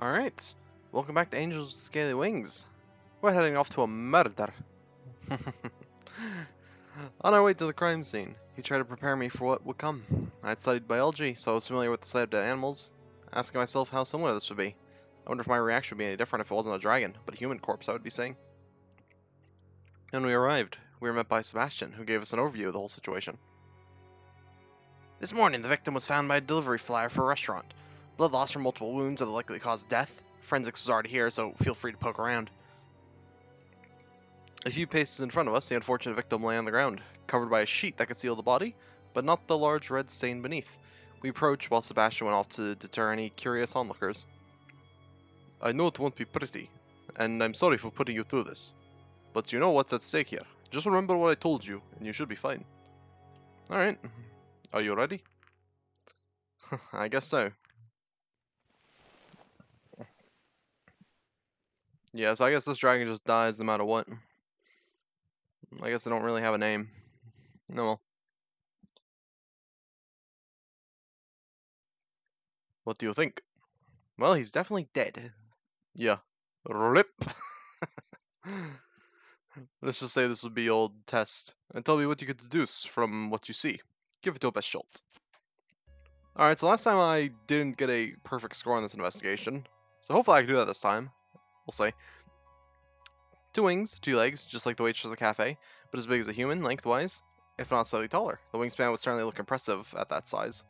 Alright, welcome back to Angels with Scaly Wings. We're heading off to a murder. On our way to the crime scene, he tried to prepare me for what would come. I had studied biology, so I was familiar with the sight of dead animals, asking myself how similar this would be. I wonder if my reaction would be any different if it wasn't a dragon, but a human corpse, I would be saying. When we arrived, we were met by Sebastian, who gave us an overview of the whole situation. This morning, the victim was found by a delivery flyer for a restaurant. Blood loss from multiple wounds are the likely cause of death. Forensics was already here, so feel free to poke around. A few paces in front of us, the unfortunate victim lay on the ground, covered by a sheet that concealed the body, but not the large red stain beneath. We approached while Sebastian went off to deter any curious onlookers. I know it won't be pretty, and I'm sorry for putting you through this. But you know what's at stake here. Just remember what I told you, and you should be fine. Alright. Are you ready? I guess so. Yeah, so I guess this dragon just dies no matter what. I guess they don't really have a name. No, well. What do you think? Well, he's definitely dead. Yeah. RIP. Let's just say this would be your old test, and tell me what you could deduce from what you see. Give it your best shot. Alright, so last time I didn't get a perfect score on this investigation, so hopefully I can do that this time. We'll see. 2 wings, 2 legs, just like the waitress of the cafe, but as big as a human, lengthwise, if not slightly taller. The wingspan would certainly look impressive at that size.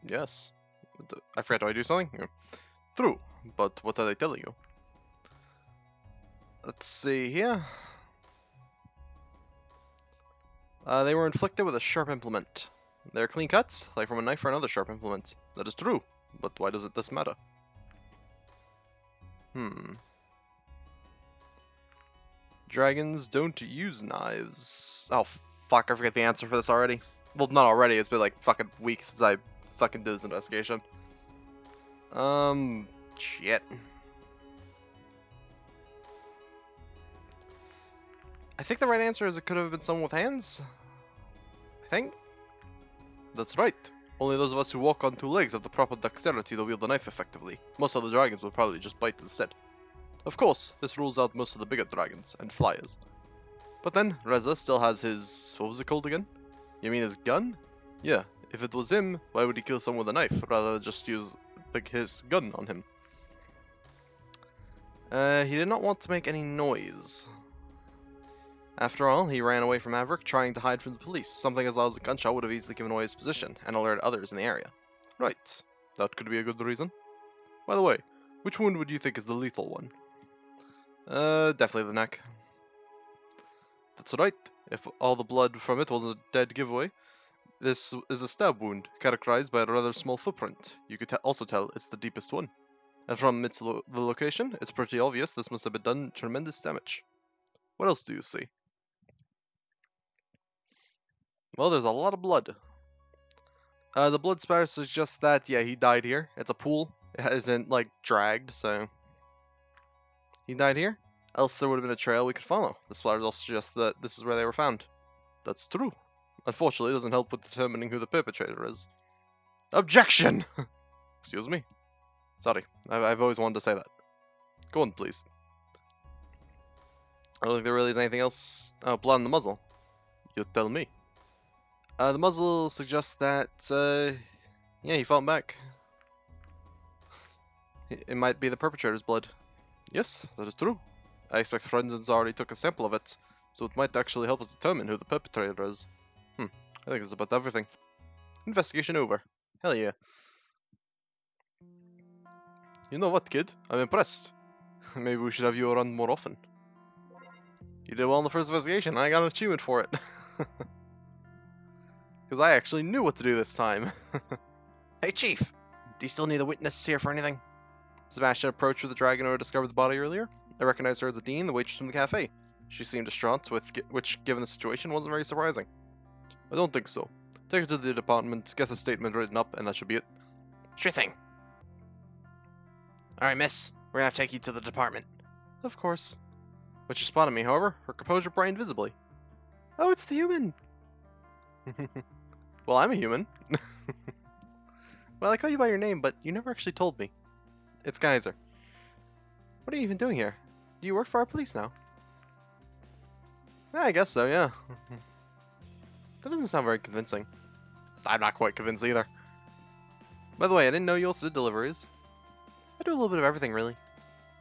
Yes. I forgot, do I do something? Yeah. True, but what are they telling you? Let's see here. They were inflicted with a sharp implement. They're clean cuts, like from a knife or another sharp implement. That is true, but why does this matter? Dragons don't use knives. Oh, fuck, I forget the answer for this already. Well, not already, it's been like fucking weeks since I fucking did this investigation. Shit. I think the right answer is it could have been someone with hands. I think. That's right. Only those of us who walk on 2 legs have the proper dexterity to wield the knife effectively. Most other dragons will probably just bite instead. Of course, this rules out most of the bigger dragons and flyers. But then, Reza still has his... what was it called again? You mean his gun? Yeah, if it was him, why would he kill someone with a knife rather than just use his gun on him? He did not want to make any noise. After all, he ran away from Maverick, trying to hide from the police. Something as loud as a gunshot would have easily given away his position, and alerted others in the area. Right, that could be a good reason. By the way, which wound would you think is the lethal one? Definitely the neck. That's right, if all the blood from it was a dead giveaway. This is a stab wound, characterized by a rather small footprint. You could also tell it's the deepest one. And from the location, it's pretty obvious this must have been done tremendous damage. What else do you see? Well, there's a lot of blood. The blood spatter suggests that, yeah, he died here. It's a pool. It isn't, like, dragged, so... he died here? Else there would have been a trail we could follow. The splatters also suggest that this is where they were found. That's true. Unfortunately, it doesn't help with determining who the perpetrator is. Objection! Excuse me? Sorry, I've always wanted to say that. Go on, please. I don't think there really is anything else. Oh, blood on the muzzle. You tell me. The muzzle suggests that, yeah, he fought back. It might be the perpetrator's blood. Yes, that is true. I expect forensics already took a sample of it, so it might actually help us determine who the perpetrator is. I think that's about everything. Investigation over. Hell yeah. You know what, kid? I'm impressed. Maybe we should have you around more often. You did well in the first investigation. I got an achievement for it. Because I actually knew what to do this time. Hey, Chief. Do you still need a witness here for anything? Sebastian approached with the dragon who had discovered the body earlier. I recognized her as Dean, the waitress from the cafe. She seemed distraught, which, given the situation, wasn't very surprising. I don't think so. Take her to the department, get the statement written up, and that should be it. Sure thing. Alright, miss. We're gonna have to take you to the department. Of course. When she spotted me, however, her composure brightened visibly. Oh, it's the human! Well, I'm a human. Well, I call you by your name, but you never actually told me. It's Geyser. What are you even doing here? Do you work for our police now? Yeah, I guess so, yeah. That doesn't sound very convincing. I'm not quite convinced either. By the way, I didn't know you also did deliveries. I do a little bit of everything, really.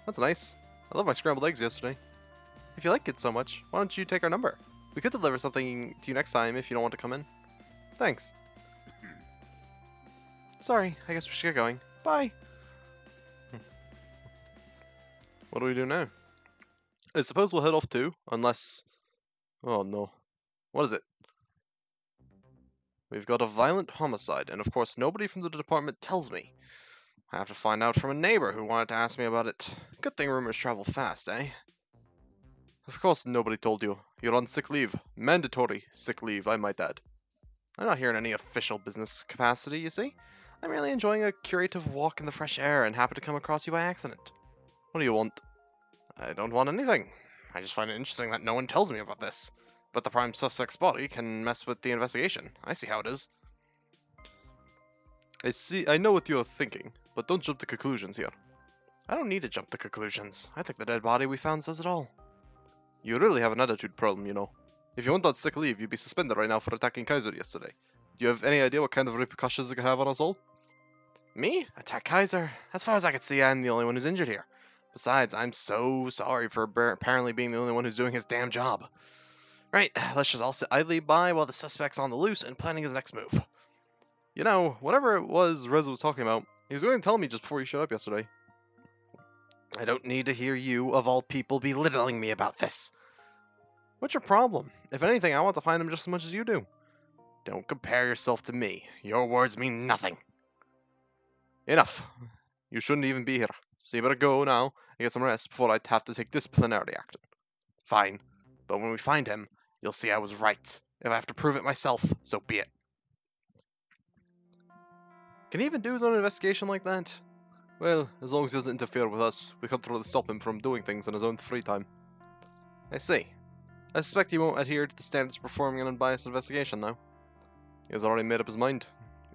That's nice. I love my scrambled eggs yesterday. If you like it so much, why don't you take our number? We could deliver something to you next time if you don't want to come in. Thanks. Sorry, I guess we should get going. Bye. What do we do now? I suppose we'll head off too, unless... Oh no. What is it? We've got a violent homicide, and of course nobody from the department tells me. I have to find out from a neighbor who wanted to ask me about it. Good thing rumors travel fast, eh? Of course nobody told you. You're on sick leave. Mandatory sick leave, I might add. I'm not here in any official business capacity, you see. I'm merely enjoying a curative walk in the fresh air and happen to come across you by accident. What do you want? I don't want anything. I just find it interesting that no one tells me about this. But the prime suspect's body can mess with the investigation. I see how it is. I know what you're thinking, but don't jump to conclusions here. I don't need to jump to conclusions. I think the dead body we found says it all. You really have an attitude problem, you know. If you weren't on sick leave, you'd be suspended right now for attacking Kaiser yesterday. Do you have any idea what kind of repercussions it could have on us all? Me? Attack Kaiser? As far as I can see, I'm the only one who's injured here. Besides, I'm so sorry for apparently being the only one who's doing his damn job. Right, let's just all sit idly by while the suspect's on the loose and planning his next move. You know, whatever it was Reza was talking about, he was going to tell me just before you showed up yesterday. I don't need to hear you, of all people, belittling me about this. What's your problem? If anything, I want to find them just as much as you do. Don't compare yourself to me. Your words mean nothing. Enough. You shouldn't even be here. So you better go now and get some rest before I have to take disciplinary action. Fine. But when we find him, you'll see I was right. If I have to prove it myself, so be it. Can he even do his own investigation like that? Well, as long as he doesn't interfere with us, we can't really stop him from doing things in his own free time. I see. I suspect he won't adhere to the standards of performing an unbiased investigation, though. He has already made up his mind.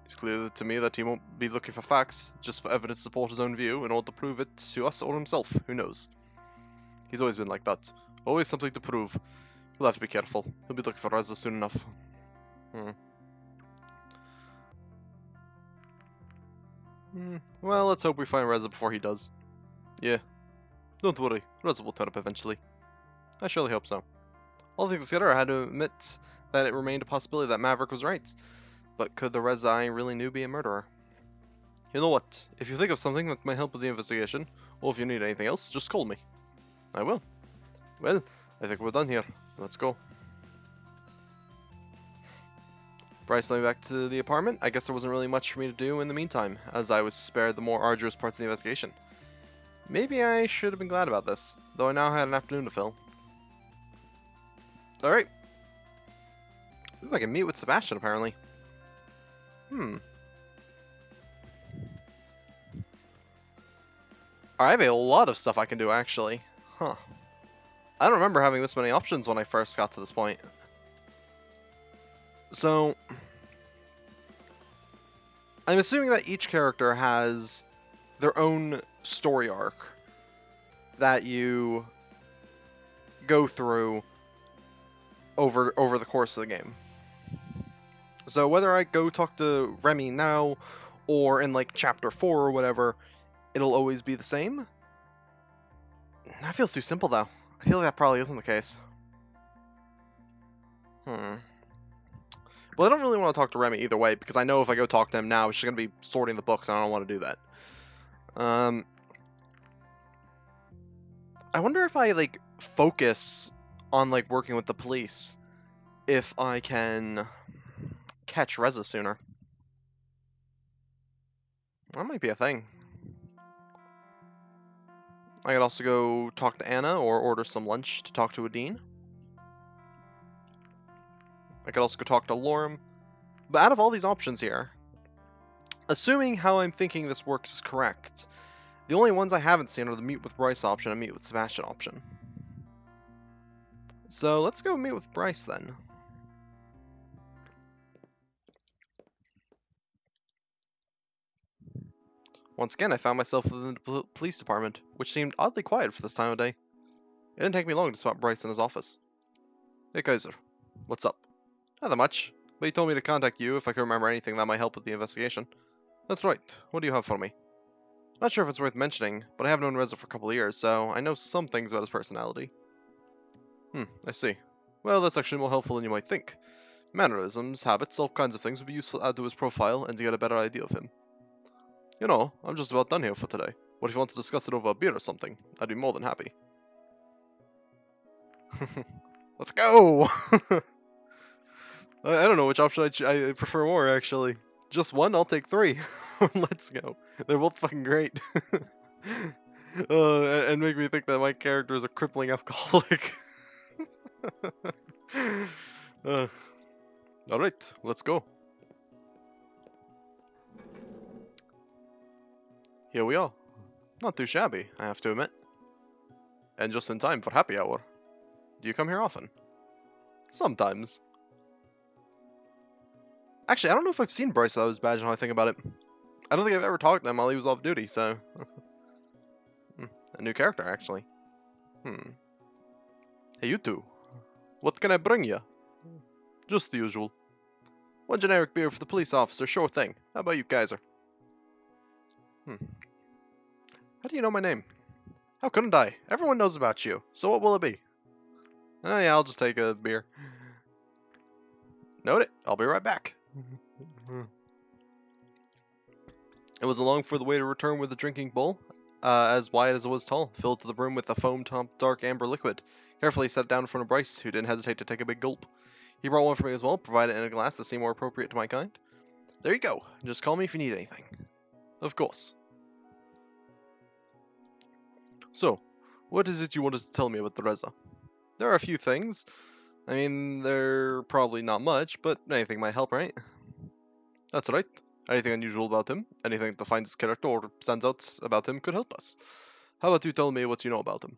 It's clear to me that he won't be looking for facts, just for evidence to support his own view in order to prove it to us or himself. Who knows? He's always been like that. Always something to prove. We'll have to be careful. He'll be looking for Reza soon enough. Well, let's hope we find Reza before he does. Yeah. Don't worry. Reza will turn up eventually. I surely hope so. All things considered, I had to admit that it remained a possibility that Maverick was right. But could the Reza I really knew be a murderer? You know what? If you think of something that might help with the investigation, or if you need anything else, just call me. I will. Well, I think we're done here. Let's go. Bryce led me back to the apartment. I guess there wasn't really much for me to do in the meantime, as I was spared the more arduous parts of the investigation. Maybe I should have been glad about this, though I now had an afternoon to fill. Alright. Ooh, I can meet with Sebastian, apparently. I have a lot of stuff I can do, actually. Huh. I don't remember having this many options when I first got to this point. So, I'm assuming that each character has their own story arc that you go through over the course of the game. So whether I go talk to Remy now or in like chapter 4 or whatever, it'll always be the same. That feels too simple though. I feel like that probably isn't the case. Well, I don't really want to talk to Remy either way, because I know if I go talk to him now, she's going to be sorting the books, and I don't want to do that. I wonder if I, like, focus on, like, working with the police, if I can catch Reza sooner. That might be a thing. I could also go talk to Anna, or order some lunch to talk to Adine. I could also go talk to Lorem. But out of all these options here, assuming how I'm thinking this works is correct, the only ones I haven't seen are the meet with Bryce option and meet with Sebastian option. So let's go meet with Bryce then. Once again, I found myself within the police department, which seemed oddly quiet for this time of day. It didn't take me long to spot Bryce in his office. Hey Kaiser, what's up? Not that much, but he told me to contact you if I could remember anything that might help with the investigation. That's right, what do you have for me? Not sure if it's worth mentioning, but I have known Reza for a couple of years, so I know some things about his personality. I see. Well, that's actually more helpful than you might think. Mannerisms, habits, all kinds of things would be useful to add to his profile and to get a better idea of him. You know, I'm just about done here for today. What if you want to discuss it over a beer or something? I'd be more than happy. Let's go! I don't know which option I prefer more, actually. Just one? I'll take three. Let's go. They're both fucking great. And make me think that my character is a crippling alcoholic. Alright, let's go. Here we are. Not too shabby, I have to admit. And just in time for happy hour. Do you come here often? Sometimes. Actually, I don't know if I've seen Bryce without his badge now I think about it. I don't think I've ever talked to him while he was off duty, so... A new character, actually. Hey, you two. What can I bring you? Just the usual. One generic beer for the police officer, sure thing. How about you, Kaiser? How do you know my name? How couldn't I? Everyone knows about you, so what will it be? Oh yeah, I'll just take a beer. Note it, I'll be right back. It was long for the waiter to return with a drinking bowl, as wide as it was tall, filled to the brim with a foam-topped dark amber liquid. Carefully set it down in front of Bryce, who didn't hesitate to take a big gulp. He brought one for me as well, provided in a glass that seemed more appropriate to my kind. There you go. Just call me if you need anything. Of course. So, what is it you wanted to tell me about the Reza? There are a few things. I mean, they're probably not much, but anything might help, right? That's right. Anything unusual about him, anything that defines his character or stands out about him could help us. How about you tell me what you know about him?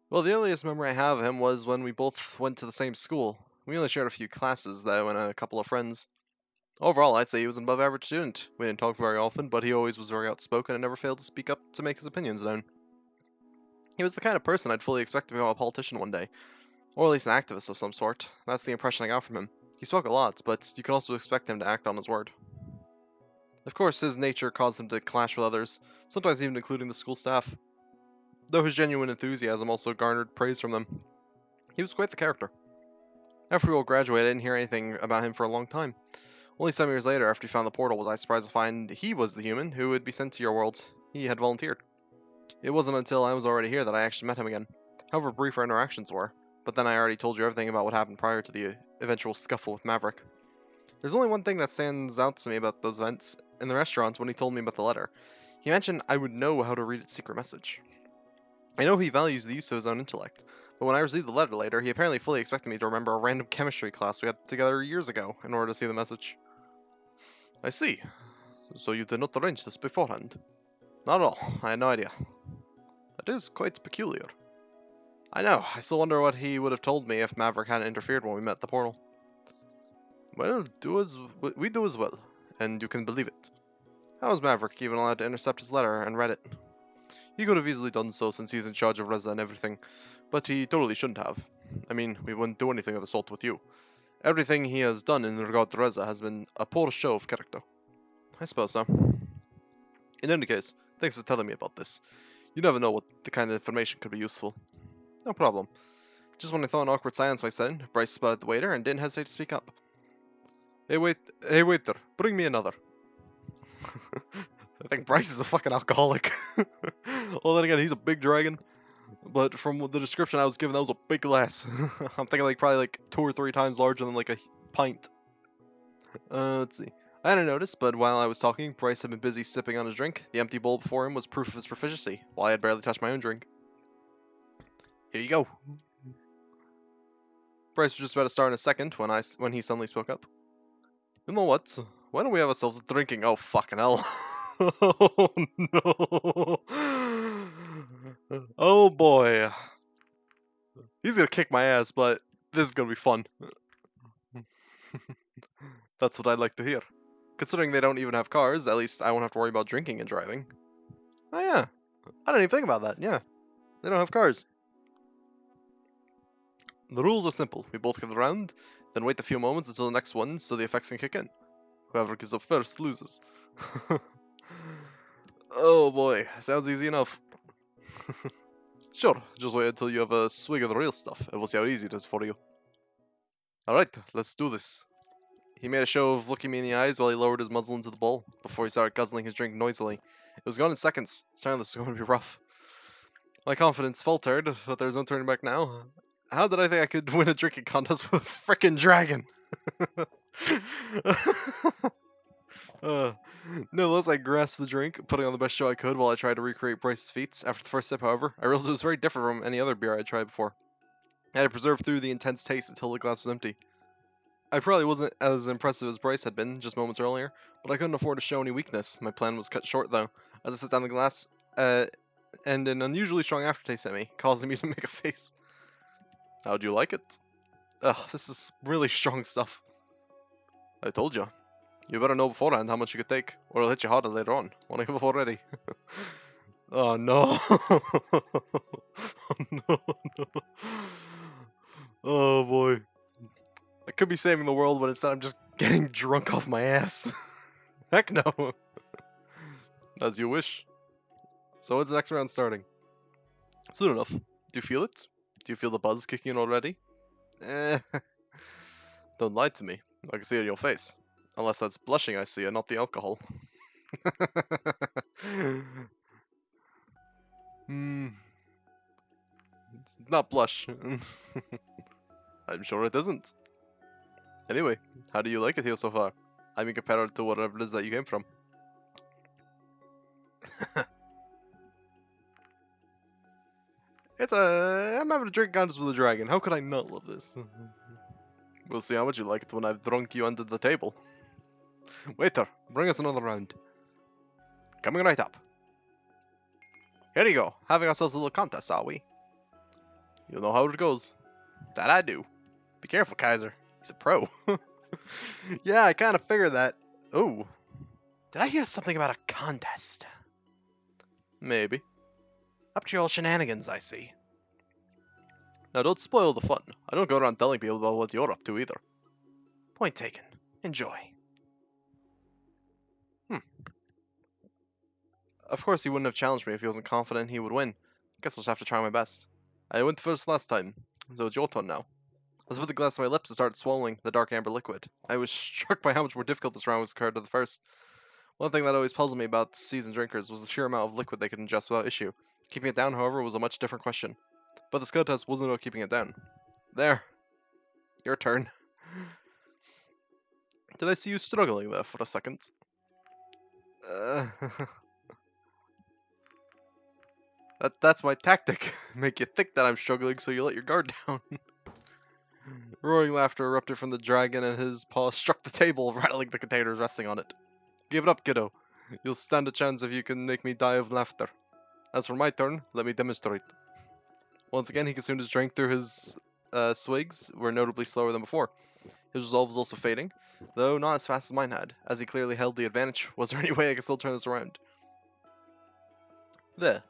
Well, the earliest memory I have of him was when we both went to the same school. We only shared a few classes, though, and a couple of friends. Overall, I'd say he was an above-average student. We didn't talk very often, but he always was very outspoken and never failed to speak up to make his opinions known. He was the kind of person I'd fully expect to become a politician one day, or at least an activist of some sort. That's the impression I got from him. He spoke a lot, but you could also expect him to act on his word. Of course, his nature caused him to clash with others, sometimes even including the school staff, though his genuine enthusiasm also garnered praise from them. He was quite the character. After we all graduated, I didn't hear anything about him for a long time. Only some years later, after he found the portal, was I surprised to find he was the human who would be sent to your world. He had volunteered. It wasn't until I was already here that I actually met him again, however brief our interactions were, but then I already told you everything about what happened prior to the eventual scuffle with Maverick. There's only one thing that stands out to me about those events. In the restaurant, when he told me about the letter, he mentioned I would know how to read its secret message. I know he values the use of his own intellect, but when I received the letter later, he apparently fully expected me to remember a random chemistry class we had together years ago in order to see the message. I see. So you did not arrange this beforehand? Not at all. I had no idea. That is quite peculiar. I know. I still wonder what he would have told me if Maverick hadn't interfered when we met at the portal. Well, we do as well, and you can believe it. How was Maverick even allowed to intercept his letter and read it? He could have easily done so since he's in charge of Reza and everything, but he totally shouldn't have. I mean, we wouldn't do anything of the sort with you. Everything he has done in regard to Reza has been a poor show of character. I suppose so. In any case, thanks for telling me about this. You never know what the kind of information could be useful. No problem. Just when I thought an awkward silence might set in, Bryce spotted the waiter and didn't hesitate to speak up. Hey waiter, bring me another. I think Bryce is a fucking alcoholic. Well, then again, he's a big dragon. But from the description I was given, that was a big glass. I'm thinking like probably like 2 or 3 times larger than like a pint. Let's see. I hadn't noticed, but while I was talking, Bryce had been busy sipping on his drink. The empty bowl before him was proof of his proficiency, while I had barely touched my own drink. Here you go. Bryce was just about to start in a second when he suddenly spoke up. You know what? Why don't we have ourselves a drinking? Oh, fucking hell. Oh, no. Oh, boy. He's gonna kick my ass, but this is gonna be fun. That's what I'd like to hear. Considering they don't even have cars, at least I won't have to worry about drinking and driving. Oh yeah, I didn't even think about that, yeah. They don't have cars. The rules are simple. We both get around, then wait a few moments until the next one so the effects can kick in. Whoever gives up first loses. Oh boy, sounds easy enough. Sure, just wait until you have a swig of the real stuff, and we'll see how easy it is for you. Alright, let's do this. He made a show of looking me in the eyes while he lowered his muzzle into the bowl, before he started guzzling his drink noisily. It was gone in seconds. Starting this was going to be rough. My confidence faltered, but there was no turning back now. How did I think I could win a drinking contest with a frickin' dragon? Nevertheless, I grasped the drink, putting on the best show I could while I tried to recreate Bryce's feats. After the first sip, however, I realized it was very different from any other beer I had tried before. I had preserved through the intense taste until the glass was empty. I probably wasn't as impressive as Bryce had been just moments earlier, but I couldn't afford to show any weakness. My plan was cut short, though, as I set down the glass, and an unusually strong aftertaste hit me, causing me to make a face. How do you like it? Ugh, this is really strong stuff. I told you. You better know beforehand how much you could take, or it'll hit you harder later on. Wanna give up already? Oh no! Oh no, no! Oh boy. I could be saving the world, but instead I'm just getting drunk off my ass. Heck no! As you wish. So when's the next round starting? Soon enough. Do you feel it? Do you feel the buzz kicking in already? Don't lie to me. I can see it in your face. Unless that's blushing I see and not the alcohol. It's not blush. I'm sure it isn't. Anyway, how do you like it here so far? I mean compared to whatever it is that you came from. I'm having a drink contest with a dragon. How could I not love this? We'll see how much you like it when I've drunk you under the table. Waiter, bring us another round. Coming right up. Here you go. Having ourselves a little contest, are we? You know how it goes. That I do. Be careful, Kaiser. He's a pro. Yeah, I kind of figured that. Oh. Did I hear something about a contest? Maybe. Up to your old shenanigans, I see. Now don't spoil the fun. I don't go around telling people about what you're up to either. Point taken. Enjoy. Of course he wouldn't have challenged me if he wasn't confident he would win. Guess I'll just have to try my best. I went first last time, so it's your turn now. I put the glass to my lips and started swallowing the dark amber liquid. I was struck by how much more difficult this round was compared to the first. One thing that always puzzled me about seasoned drinkers was the sheer amount of liquid they could ingest without issue. Keeping it down, however, was a much different question. But the skill test wasn't about keeping it down. There. Your turn. Did I see you struggling there for a second? That's my tactic. Make you think that I'm struggling so you let your guard down. Roaring laughter erupted from the dragon and his paw struck the table, rattling the containers resting on it. Give it up, kiddo. You'll stand a chance if you can make me die of laughter. As for my turn, let me demonstrate. Once again, he consumed his drink through his swigs, were notably slower than before. His resolve was also fading, though not as fast as mine had, as he clearly held the advantage. Was there any way I could still turn this around? There.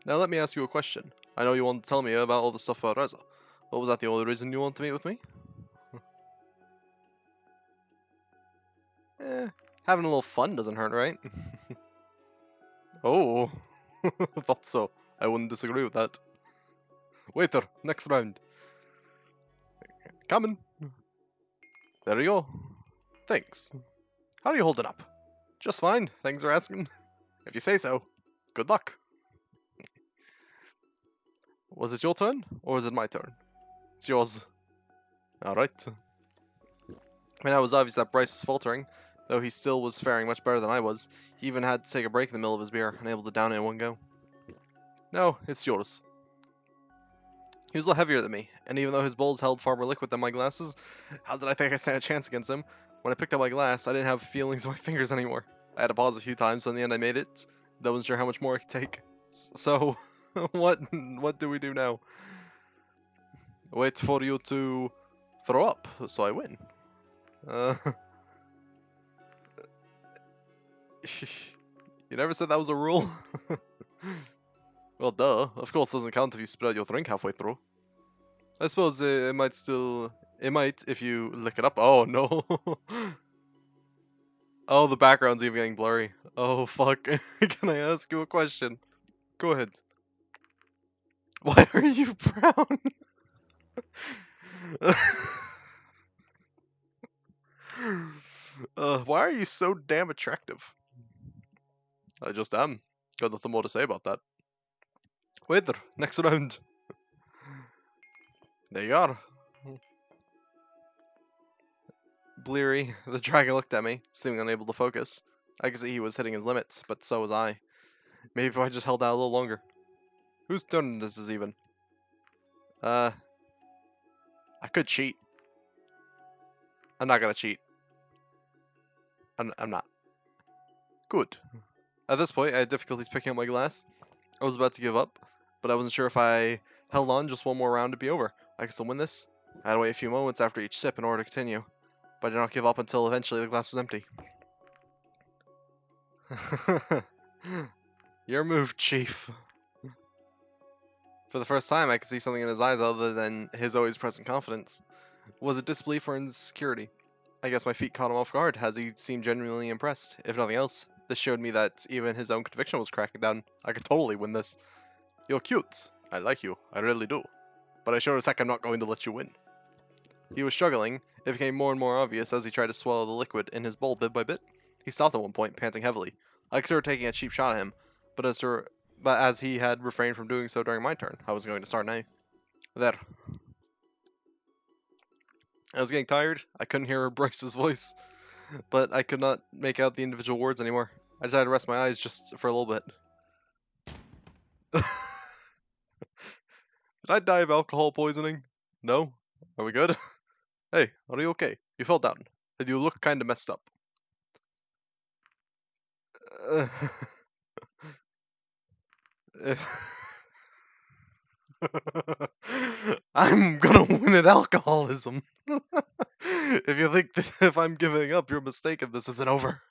Now let me ask you a question. I know you wanted to tell me about all the stuff about Reza. But was that the only reason you wanted to meet with me? Having a little fun doesn't hurt, right? Oh, thought so. I wouldn't disagree with that. Waiter, next round. Coming. There you go. Thanks. How are you holding up? Just fine, thanks for asking. If you say so. Good luck. Was it your turn, or was it my turn? It's yours. Alright. I mean, it was obvious that Bryce was faltering, though he still was faring much better than I was. He even had to take a break in the middle of his beer, unable to down it in one go. No, it's yours. He was a little heavier than me, and even though his bowls held far more liquid than my glasses, how did I think I stand a chance against him? When I picked up my glass, I didn't have feelings in my fingers anymore. I had to pause a few times, but in the end I made it. I wasn't sure how much more I could take. So, what do we do now? Wait for you to throw up, so I win. You never said that was a rule? Well, duh. Of course, it doesn't count if you spit out your drink halfway through. I suppose it might still... It might if you lick it up. Oh, no. Oh, the background's even getting blurry. Oh, fuck. Can I ask you a question? Go ahead. Why are you brown? Why are you so damn attractive? I just am. Got nothing more to say about that. Wait there, next round. There you are. Bleary, the dragon looked at me, seeming unable to focus. I could see he was hitting his limits, but so was I. Maybe if I just held out a little longer. Whose turn this is even? I could cheat. I'm not gonna cheat. I'm not. Good. At this point, I had difficulties picking up my glass. I was about to give up, but I wasn't sure if I held on just one more round to be over. I could still win this. I had to wait a few moments after each sip in order to continue, but I did not give up until eventually the glass was empty. Your move, Chief. For the first time, I could see something in his eyes other than his always present confidence. Was it disbelief or insecurity? I guess my feet caught him off guard, as he seemed genuinely impressed. If nothing else, this showed me that even his own conviction was cracking down. I could totally win this. You're cute. I like you. I really do. But I sure as heck am not going to let you win. He was struggling. It became more and more obvious as he tried to swallow the liquid in his bowl bit by bit. He stopped at one point, panting heavily. I considered taking a cheap shot at him, but as he had refrained from doing so during my turn, I was going to start now. There. I was getting tired. I couldn't hear Bryce's voice, but I could not make out the individual words anymore. I decided to rest my eyes just for a little bit. Did I die of alcohol poisoning? No? Are we good? Hey, are you okay? You fell down. And you look kinda messed up. I'm gonna win at alcoholism. If you think that if I'm giving up, you're mistaken. This isn't over.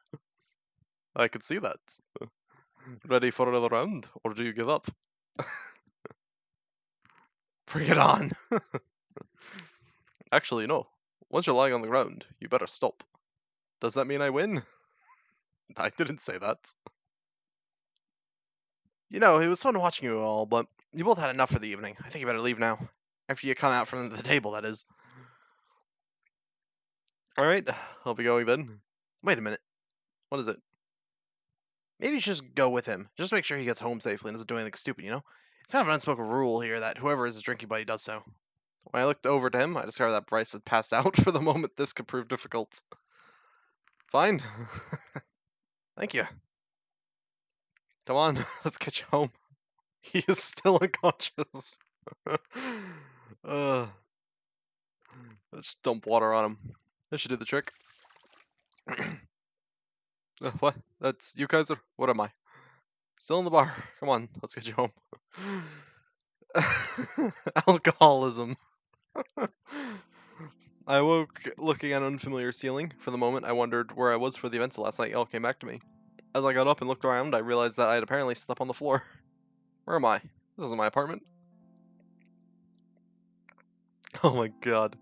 I can see that. Ready for another round, or do you give up? Bring it on. Actually, no. Once you're lying on the ground, you better stop. Does that mean I win? I didn't say that. You know, it was fun watching you all, but you both had enough for the evening. I think you better leave now. After you come out from the table, that is. Alright, I'll be going then. Wait a minute. What is it? Maybe you should just go with him. Just make sure he gets home safely and doesn't do anything stupid, you know? It's kind of an unspoken rule here that whoever is his drinking buddy does so. When I looked over to him, I discovered that Bryce had passed out. For the moment, this could prove difficult. Fine. Thank you. Come on, let's get you home. He is still unconscious. Let's dump water on him. That should do the trick. What? That's you, Kaiser? What am I? Still in the bar. Come on, let's get you home. Alcoholism. I woke looking at an unfamiliar ceiling. For the moment, I wondered where I was for the events of last night. It all came back to me. As I got up and looked around, I realized that I had apparently slept on the floor. Where am I? This isn't my apartment. Oh my god.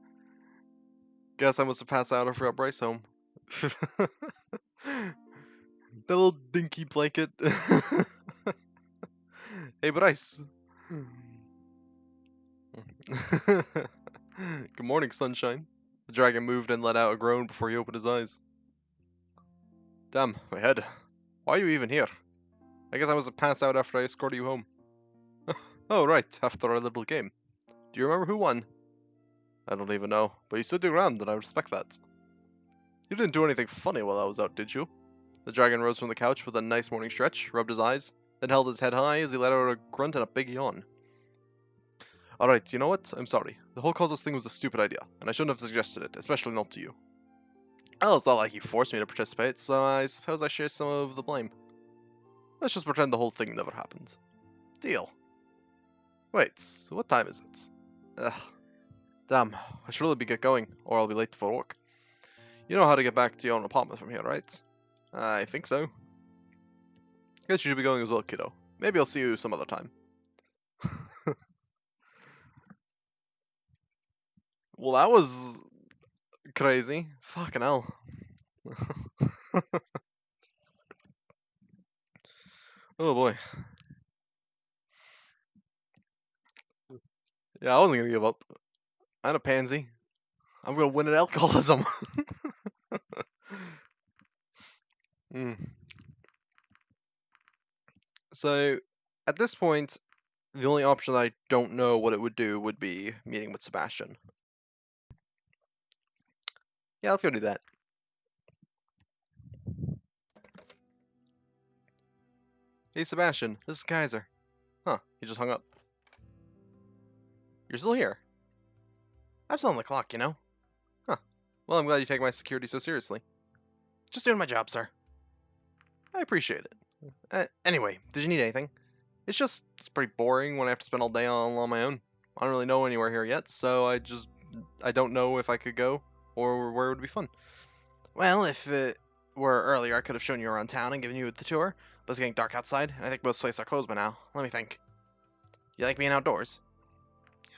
Guess I must have passed out and forgot Bryce home. That little dinky blanket. Hey, Bryce. Good morning, sunshine. The dragon moved and let out a groan before he opened his eyes. Damn, my head. Why are you even here? I guess I must have passed out after I escorted you home. Oh, right, after our little game. Do you remember who won? I don't even know, but you stood your ground and I respect that. You didn't do anything funny while I was out, did you? The dragon rose from the couch with a nice morning stretch, rubbed his eyes, then held his head high as he let out a grunt and a big yawn. Alright, you know what? I'm sorry. The whole contest thing was a stupid idea, and I shouldn't have suggested it, especially not to you. Well, it's not like you forced me to participate, so I suppose I share some of the blame. Let's just pretend the whole thing never happened. Deal. Wait, what time is it? Ugh. Damn, I should really get going, or I'll be late for work. You know how to get back to your own apartment from here, right? I think so. Guess you should be going as well, kiddo. Maybe I'll see you some other time. Well, that was crazy. Fucking hell. Oh boy. Yeah, I wasn't gonna give up. I'm a pansy. I'm gonna win at alcoholism. Mm. So, at this point, the only option I don't know what it would do would be meeting with Sebastian. Yeah, let's go do that. Hey, Sebastian, this is Kaiser. Huh, he just hung up. You're still here? I'm still on the clock, you know? Huh. Well, I'm glad you take my security so seriously. Just doing my job, sir. I appreciate it. Anyway, did you need anything? It's pretty boring when I have to spend all day on my own. I don't really know anywhere here yet, so I don't know if I could go or where it would be fun. Well, if it were earlier, I could have shown you around town and given you the tour, but it's getting dark outside, and I think most places are closed by now. Let me think. You like being outdoors?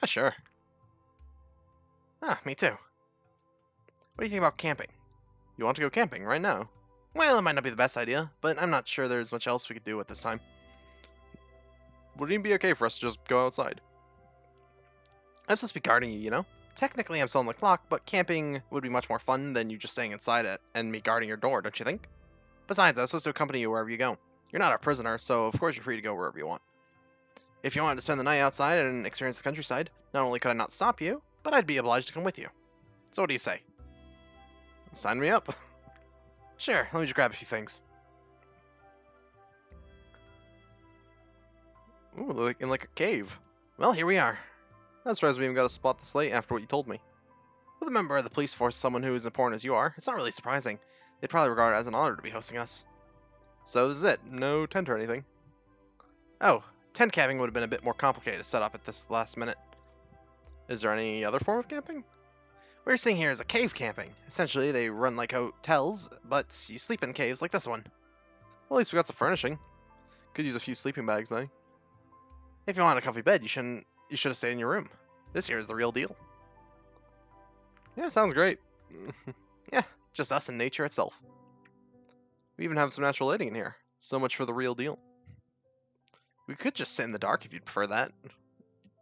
Yeah, sure. Ah, me too. What do you think about camping? You want to go camping right now? Well, it might not be the best idea, but I'm not sure there's much else we could do at this time. Would it even be okay for us to just go outside? I'm supposed to be guarding you, you know? Technically, I'm still on the clock, but camping would be much more fun than you just staying inside it and me guarding your door, don't you think? Besides, I'm supposed to accompany you wherever you go. You're not a prisoner, so of course you're free to go wherever you want. If you wanted to spend the night outside and experience the countryside, not only could I not stop you, but I'd be obliged to come with you. So what do you say? Sign me up. Sure, let me just grab a few things. Ooh, like in like a cave. Well, here we are. That's surprised we even got to spot this late after what you told me. With a member of the police force, someone who is as important as you are, it's not really surprising. They'd probably regard it as an honor to be hosting us. So this is it. No tent or anything. Oh, tent camping would have been a bit more complicated to set up at this last minute. Is there any other form of camping? What you're seeing here is a cave camping. Essentially, they run like hotels, but you sleep in caves like this one. Well, at least we got some furnishing. Could use a few sleeping bags, though. If you want a comfy bed, you should have stayed in your room. This here is the real deal. Yeah, sounds great. Yeah, just us and nature itself. We even have some natural lighting in here. So much for the real deal. We could just sit in the dark if you'd prefer that.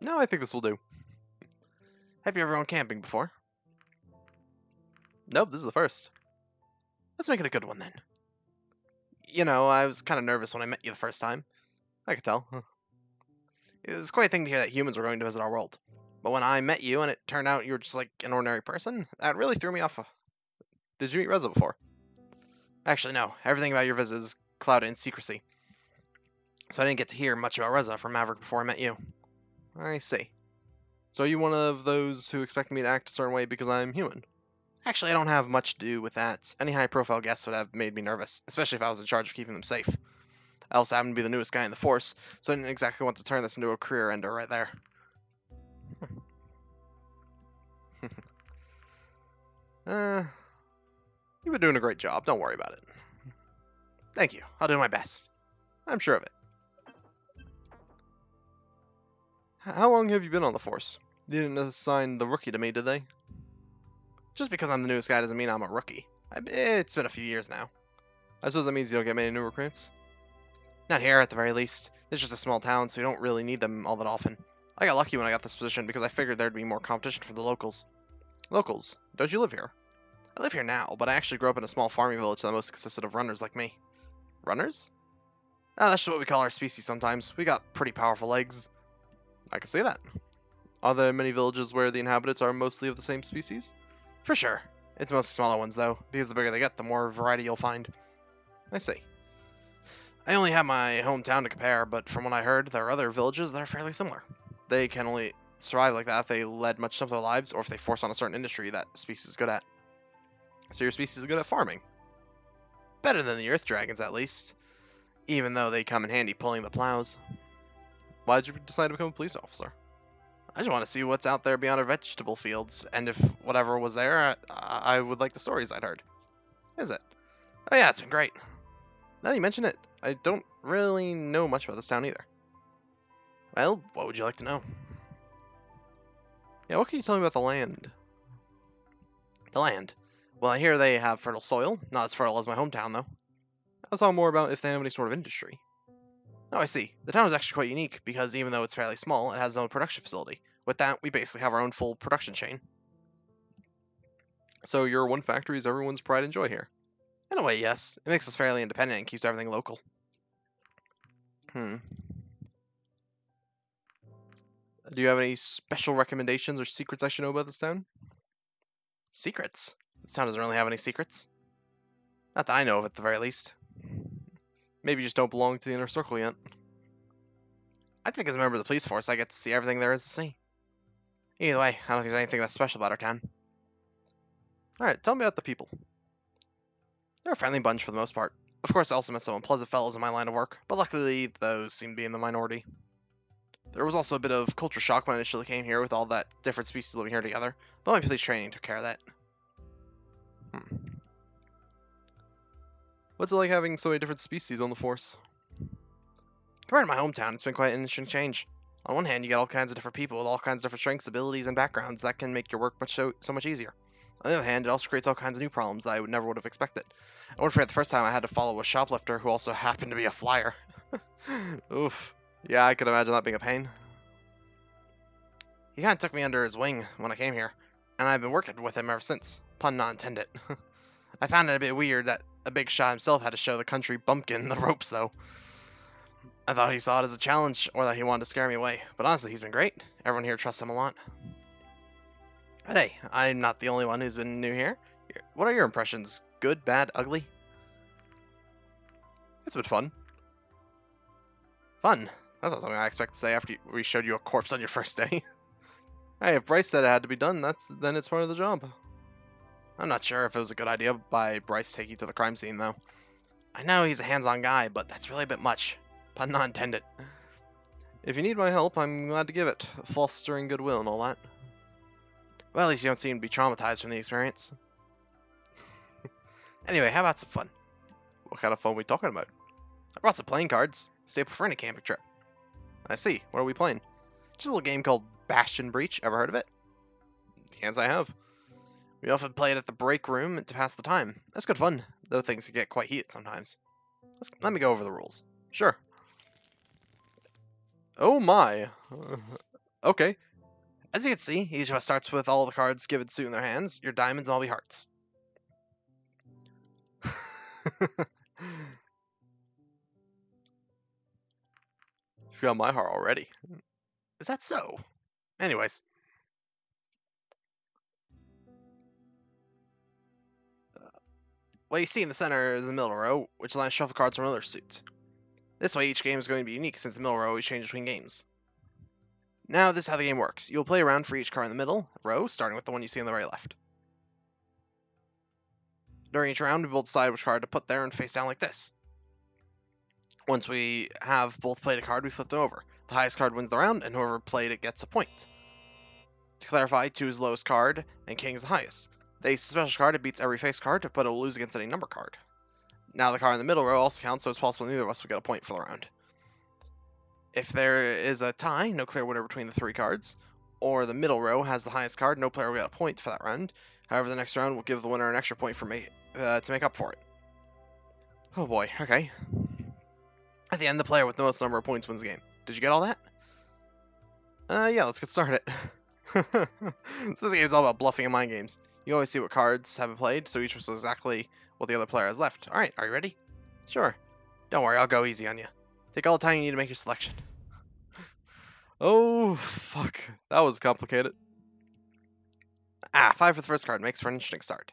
No, I think this will do. Have you ever gone camping before? Nope, this is the first. Let's make it a good one then. You know, I was kind of nervous when I met you the first time. I could tell. It was quite a thing to hear that humans were going to visit our world. But when I met you and it turned out you were just like an ordinary person, that really threw me off. Did you meet Reza before? Actually, no. Everything about your visit is clouded in secrecy. So I didn't get to hear much about Reza from Maverick before I met you. I see. So are you one of those who expect me to act a certain way because I'm human? Actually, I don't have much to do with that. Any high-profile guests would have made me nervous, especially if I was in charge of keeping them safe. I also happen to be the newest guy in the force, so I didn't exactly want to turn this into a career ender right there. You've been doing a great job. Don't worry about it. Thank you. I'll do my best. I'm sure of it. How long have you been on the force? They didn't assign the rookie to me, did they? Just because I'm the newest guy doesn't mean I'm a rookie. It's been a few years now. I suppose that means you don't get many new recruits? Not here, at the very least. It's just a small town, so you don't really need them all that often. I got lucky when I got this position because I figured there'd be more competition from the locals. Locals? Don't you live here? I live here now, but I actually grew up in a small farming village that most consisted of runners like me. Runners? Ah, that's just what we call our species sometimes. We got pretty powerful legs. I can see that. Are there many villages where the inhabitants are mostly of the same species? For sure. It's mostly smaller ones, though, because the bigger they get, the more variety you'll find. I see. I only have my hometown to compare, but from what I heard, there are other villages that are fairly similar. They can only survive like that if they led much simpler lives, or if they force on a certain industry that species is good at. So your species is good at farming. Better than the earth dragons, at least. Even though they come in handy pulling the plows. Why did you decide to become a police officer? I just want to see what's out there beyond our vegetable fields, and if whatever was there, I would like the stories I'd heard. Is it? Oh yeah, it's been great. Now that you mention it, I don't really know much about this town either. Well, what would you like to know? Yeah, what can you tell me about the land? The land. Well, I hear they have fertile soil. Not as fertile as my hometown, though. I was talking more about if they have any sort of industry. Oh, I see. The town is actually quite unique because even though it's fairly small, it has its own production facility. With that, we basically have our own full production chain. So your one factory is everyone's pride and joy here. In a way, yes. It makes us fairly independent and keeps everything local. Hmm. Do you have any special recommendations or secrets I should know about this town? Secrets? This town doesn't really have any secrets. Not that I know of at the very least. Maybe you just don't belong to the inner circle yet. I think as a member of the police force, I get to see everything there is to see. Either way, I don't think there's anything that's special about our town. Alright, tell me about the people. They're a friendly bunch for the most part. Of course, I also met some unpleasant fellows in my line of work, but luckily those seem to be in the minority. There was also a bit of culture shock when I initially came here with all that different species living here together, but my police training took care of that. What's it like having so many different species on the force? Compared to my hometown, it's been quite an interesting change. On one hand, you get all kinds of different people with all kinds of different strengths, abilities, and backgrounds that can make your work so much easier. On the other hand, it also creates all kinds of new problems that I never would have expected. I won't forget the first time I had to follow a shoplifter who also happened to be a flyer. Oof. Yeah, I could imagine that being a pain. He kind of took me under his wing when I came here, and I've been working with him ever since. Pun not intended. I found it a bit weird that a big shot himself had to show the country bumpkin the ropes, though. I thought he saw it as a challenge, or that he wanted to scare me away, but honestly, he's been great. Everyone here trusts him a lot. But hey, I'm not the only one who's been new here. What are your impressions? Good, bad, ugly? It's been fun. Fun? That's not something I expect to say after we showed you a corpse on your first day. Hey, if Bryce said it had to be done, then it's part of the job. I'm not sure if it was a good idea by Bryce taking you to the crime scene, though. I know he's a hands-on guy, but that's really a bit much. Pun not intended. If you need my help, I'm glad to give it. Fostering goodwill and all that. Well, at least you don't seem to be traumatized from the experience. Anyway, how about some fun? What kind of fun are we talking about? I brought some playing cards. Staple for any camping trip. I see. What are we playing? Just a little game called Bastion Breach. Ever heard of it? Yes, I have. We often play it at the break room to pass the time. That's good fun, though things can get quite heated sometimes. Let me go over the rules. Sure. Oh my. Okay. As you can see, each of us starts with all the cards given suit in their hands. Your diamonds and all be hearts. You've got my heart already. Is that so? Anyways. What you see in the center is the middle row, which allows shuffle cards from other suits. This way, each game is going to be unique since the middle row always changes between games. Now, this is how the game works. You'll play around for each card in the middle row, starting with the one you see on the very left. During each round, we will decide which card to put there and face down like this. Once we have both played a card, we flip them over. The highest card wins the round, and whoever played it gets a point. To clarify, 2 is the lowest card, and King is the highest. The ace is a special card, it beats every face card, but it will lose against any number card. Now the card in the middle row also counts, so it's possible neither of us will get a point for the round. If there is a tie, no clear winner between the 3 cards, or the middle row has the highest card, no player will get a point for that round. However, the next round will give the winner an extra point to make up for it. Oh boy, okay. At the end, the player with the most number of points wins the game. Did you get all that? Yeah, let's get started. So this game is all about bluffing and mind games. You always see what cards have been played, so each knows exactly what the other player has left. Alright, are you ready? Sure. Don't worry, I'll go easy on you. Take all the time you need to make your selection. Oh, fuck. That was complicated. 5 for the first card makes for an interesting start.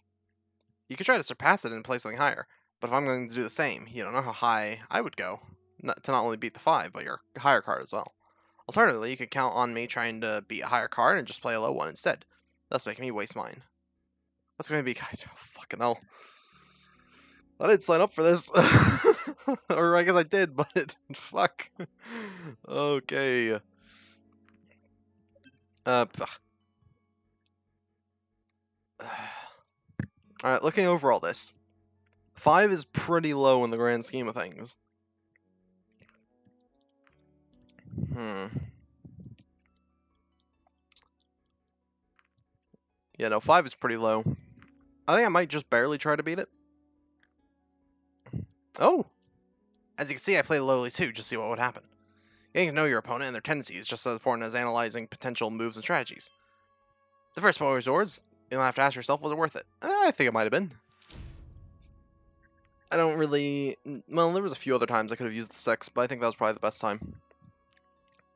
You could try to surpass it and play something higher, but if I'm going to do the same, you don't know how high I would go to not only beat the 5, but your higher card as well. Alternatively, you could count on me trying to beat a higher card and just play a low one instead, thus making me waste mine. What's it going to be, guys? Oh, fucking hell. I didn't sign up for this. Or I guess I did, but fuck. Okay. Alright, looking over all this. 5 is pretty low in the grand scheme of things. Yeah, no, 5 is pretty low. I think I might just barely try to beat it. Oh! As you can see, I play lowly too, just to see what would happen. Getting to know your opponent and their tendencies is just as important as analyzing potential moves and strategies. The first point was yours. You'll have to ask yourself, was it worth it? I think it might have been. I don't really... Well, there was a few other times I could have used the 6, but I think that was probably the best time.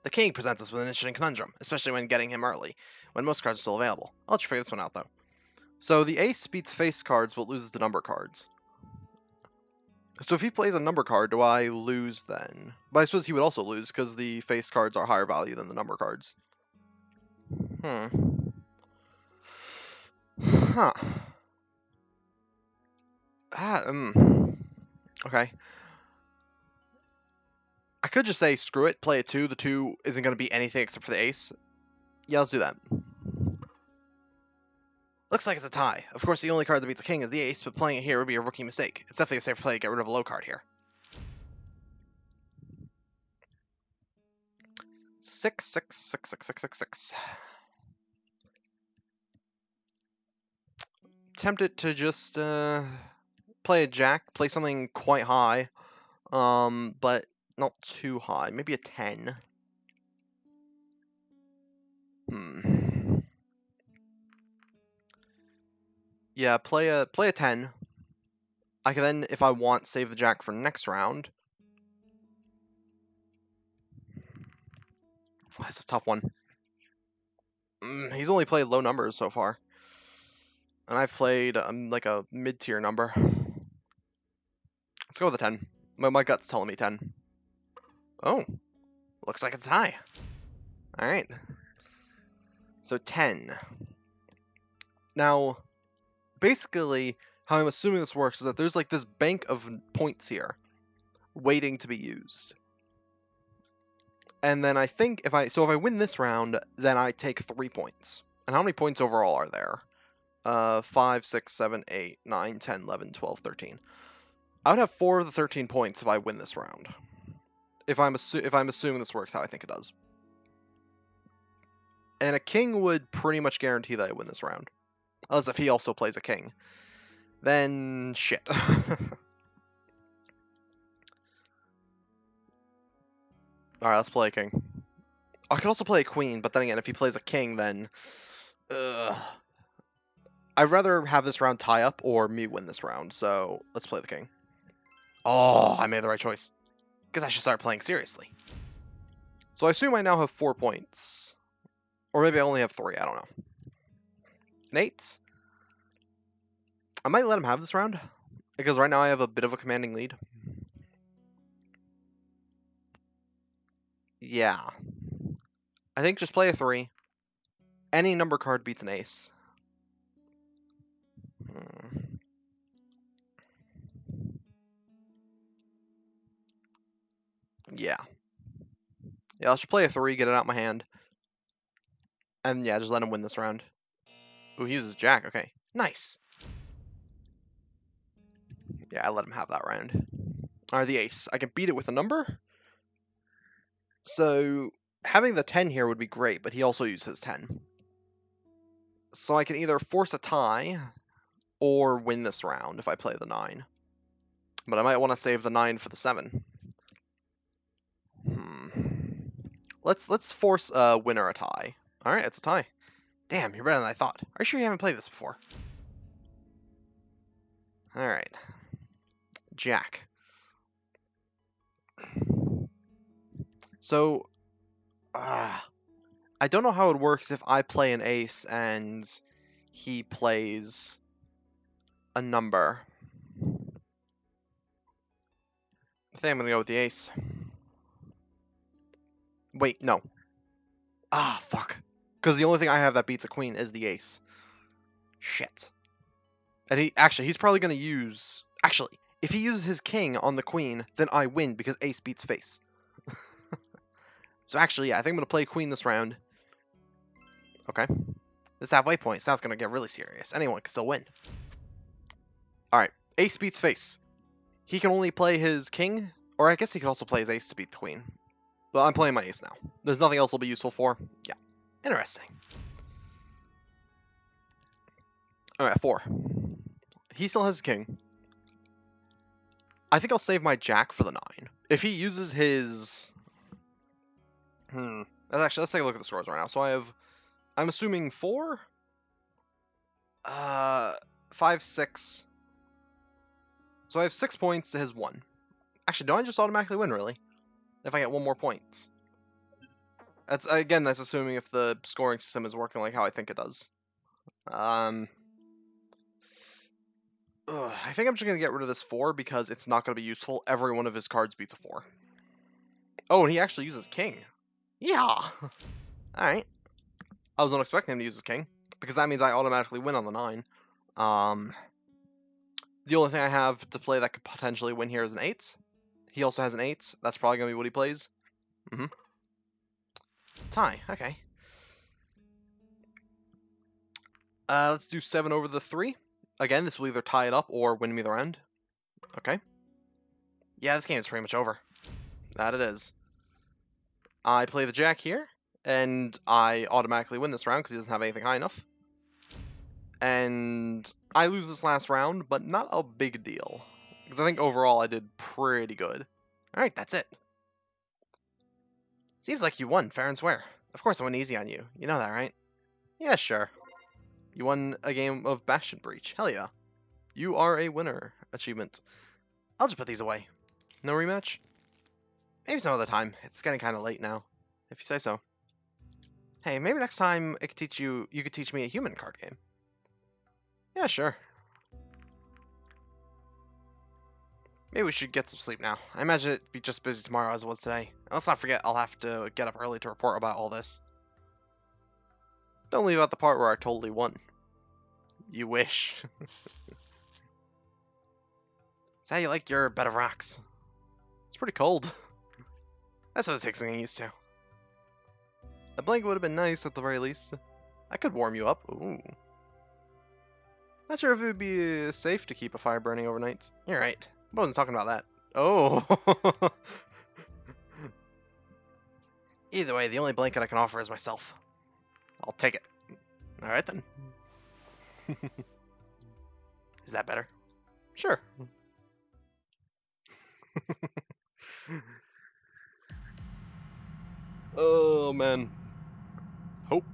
The king presents us with an interesting conundrum, especially when getting him early, when most cards are still available. I'll let you figure this one out, though. So the ace beats face cards, but loses the number cards. So if he plays a number card, do I lose then? But I suppose he would also lose, because the face cards are higher value than the number cards. Huh. Okay. I could just say, screw it, play a 2. The 2 isn't going to be anything except for the ace. Yeah, let's do that. Looks like it's a tie. Of course, the only card that beats a king is the ace, but playing it here would be a rookie mistake. It's definitely a safer play to get rid of a low card here. 6, 6, 6, 6, 6, 6, 6. Tempted to just play a jack, play something quite high, but not too high. Maybe a 10. Yeah, play a 10. I can then, if I want, save the jack for next round. That's a tough one. He's only played low numbers so far. And I've played like a mid-tier number. Let's go with a 10. My gut's telling me 10. Oh, looks like it's high. Alright. So 10. Now, basically, how I'm assuming this works is that there's like this bank of points here waiting to be used. And then I think if I win this round, then I take 3 points. And how many points overall are there? 5, 6, 7, 8, 9, 10, 11, 12, 13. I would have 4 of the 13 points if I win this round. If I'm assuming this works how I think it does. And a king would pretty much guarantee that I win this round. Unless if he also plays a king. Then shit. Alright, let's play a king. I could also play a queen, but then again, if he plays a king, then... I'd rather have this round tie up or me win this round, so let's play the king. Oh, I made the right choice. Because I should start playing seriously. So I assume I now have 4 points. Or maybe I only have 3, I don't know. An 8? I might let him have this round. Because right now I have a bit of a commanding lead. Yeah. I think just play a 3. Any number card beats an ace. Yeah. Yeah, I'll just play a 3, get it out my hand. And yeah, just let him win this round. Ooh, he uses jack, okay. Nice. Yeah, I let him have that round. Alright, the ace. I can beat it with a number. So, having the 10 here would be great, but he also uses 10. So I can either force a tie, or win this round if I play the 9. But I might want to save the 9 for the 7. Let's force a win or a tie. Alright, it's a tie. Damn, you're better than I thought. Are you sure you haven't played this before? Alright. Jack. So, I don't know how it works if I play an ace and he plays a number. I think I'm going to go with the ace. Wait, no. Ah, fuck. Because the only thing I have that beats a queen is the ace. Shit. And he's probably going to use... Actually, if he uses his king on the queen, then I win because ace beats face. So actually, yeah, I think I'm going to play queen this round. Okay. This halfway point, so now it's going to get really serious. Anyone can still win. Alright, ace beats face. He can only play his king, or I guess he could also play his ace to beat the queen. But I'm playing my ace now. There's nothing else will be useful for. Yeah. Interesting. Alright, 4. He still has king. I think I'll save my jack for the 9. If he uses his... Actually, let's take a look at the scores right now. So I'm assuming 4? 5, 6. So I have 6 points to his 1. Actually, don't I just automatically win, really? If I get 1 more point. That's assuming if the scoring system is working like how I think it does. I think I'm just going to get rid of this 4 because it's not going to be useful. Every one of his cards beats a 4. Oh, and he actually uses king. Yeah! Alright. I was not expecting him to use his king, because that means I automatically win on the 9. The only thing I have to play that could potentially win here is an 8. He also has an 8. That's probably going to be what he plays. Tie. Okay. Let's do 7 over the 3. Again, this will either tie it up or win me the round. Okay. Yeah, this game is pretty much over. That it is. I play the jack here, and I automatically win this round because he doesn't have anything high enough. And I lose this last round, but not a big deal. Because I think overall I did pretty good. Alright, that's it. Seems like you won, fair and square. Of course I went easy on you. You know that, right? Yeah, sure. You won a game of Bastion Breach. Hell yeah. You are a winner. Achievement. I'll just put these away. No rematch? Maybe some other time. It's getting kind of late now. If you say so. Hey, maybe next time I could you could teach me a human card game. Yeah, sure. Maybe we should get some sleep now. I imagine it'd be just busy tomorrow as it was today. And let's not forget I'll have to get up early to report about all this. Don't leave out the part where I totally won. You wish. Is that how you like your bed of rocks? It's pretty cold. That's what it takes me getting used to. A blanket would have been nice at the very least. I could warm you up. Ooh. Not sure if it would be safe to keep a fire burning overnight. You're right. I wasn't talking about that. Oh. Either way, the only blanket I can offer is myself. I'll take it. Alright then. Is that better? Sure. Oh man. Hope.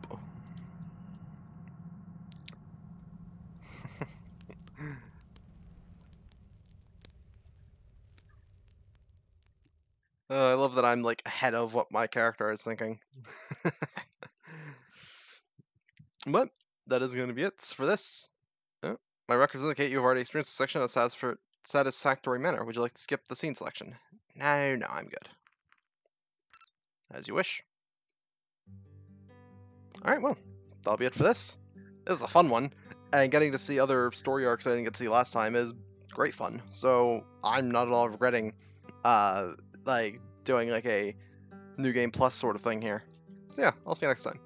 I love that I'm like ahead of what my character is thinking. But that is going to be it for this. My records indicate you've already experienced a section of satisfactory manner. Would you like to skip the scene selection? No, I'm good. As you wish. Alright, well, that'll be it for this. This is a fun one, and getting to see other story arcs I didn't get to see last time is great fun. So I'm not at all regretting, like, doing like a New Game Plus sort of thing here. So yeah, I'll see you next time.